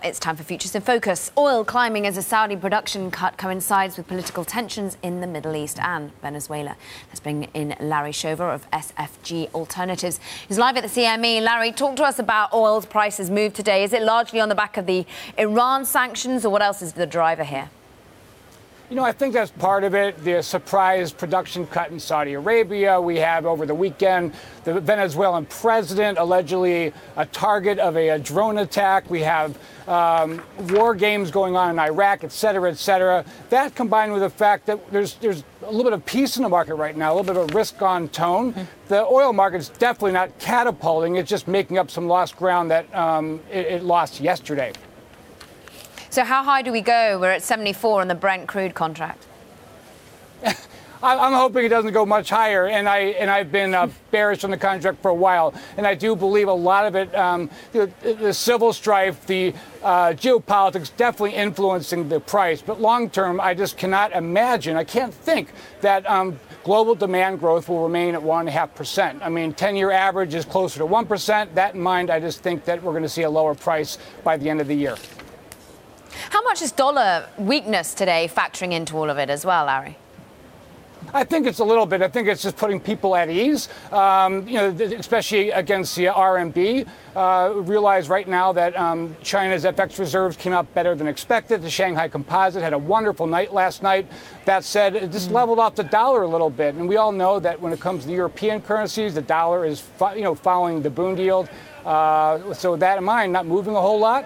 It's time for Futures in Focus. Oil climbing as a Saudi production cut coincides with political tensions in the Middle East and Venezuela. Let's bring in Larry Shover of SFG Alternatives. He's live at the CME. Larry, talk to us about oil's prices move today. Is it largely on the back of the Iran sanctions, or what else is the driver here? You know, I think that's part of it. The surprise production cut in Saudi Arabia. We have over the weekend the Venezuelan president allegedly a target of a drone attack. We have war games going on in Iraq, et cetera, et cetera. That combined with the fact that there's a little bit of peace in the market right now, a little bit of a risk-on tone. The oil market's definitely not catapulting. It's just making up some lost ground that it lost yesterday. So how high do we go? We're at 74 on the Brent crude contract. I'm hoping it doesn't go much higher, and I've been bearish on the contract for a while, and I do believe a lot of it, the civil strife, the geopolitics definitely influencing the price. But long term, I just cannot imagine, I can't think that global demand growth will remain at 1.5%. I mean, 10-year average is closer to 1%. That in mind, I just think that we're going to see a lower price by the end of the year. How much is dollar weakness today factoring into all of it as well, Larry? I think it's a little bit. I think it's just putting people at ease, especially against the RMB. Realize right now that China's FX reserves came out better than expected. The Shanghai Composite had a wonderful night last night. That said, it just leveled off the dollar a little bit. And we all know that when it comes to the European currencies, the dollar is following the Bund yield. So that in mind, not moving a whole lot.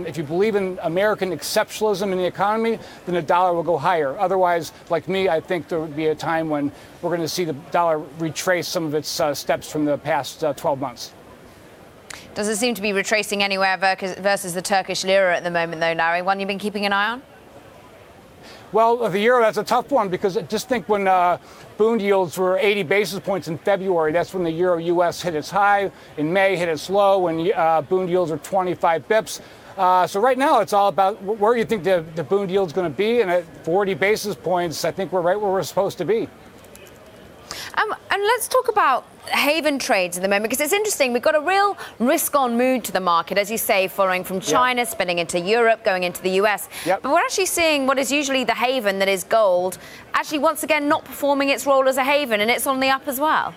If you believe in American exceptionalism in the economy, then the dollar will go higher. Otherwise, like me, I think there would be a time when we're going to see the dollar retrace some of its steps from the past 12 months. Does it seem to be retracing anywhere versus the Turkish lira at the moment, though, Larry? One you've been keeping an eye on? Well, the euro, that's a tough one because just think when Bund yields were 80 basis points in February, that's when the euro-US hit its high. In May, hit its low when Bund yields are 25 bips. So right now, it's all about where you think the Bund yield's going to be. And at 40 basis points, I think we're right where we're supposed to be. And let's talk about haven trades at the moment, because it's interesting. We've got a real risk-on mood to the market, as you say, following from China, spinning into Europe, going into the US. But we're actually seeing what is usually the haven, that is gold, actually once again not performing its role as a haven, and it's on the up as well.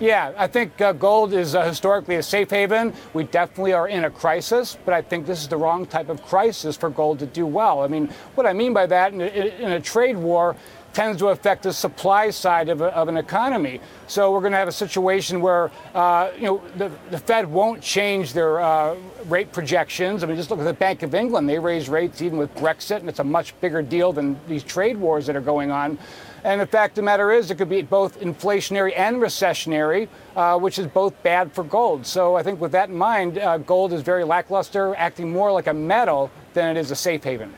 Yeah, I think gold is historically a safe haven. We definitely are in a crisis, but I think this is the wrong type of crisis for gold to do well. I mean, what I mean by that, in a trade war, tends to affect the supply side of an economy. So we're going to have a situation where, the Fed won't change their rate projections. I mean, just look at the Bank of England. They raise rates even with Brexit, and it's a much bigger deal than these trade wars that are going on. And the fact of the matter is, it could be both inflationary and recessionary, which is both bad for gold. So I think with that in mind, gold is very lackluster, acting more like a metal than it is a safe haven.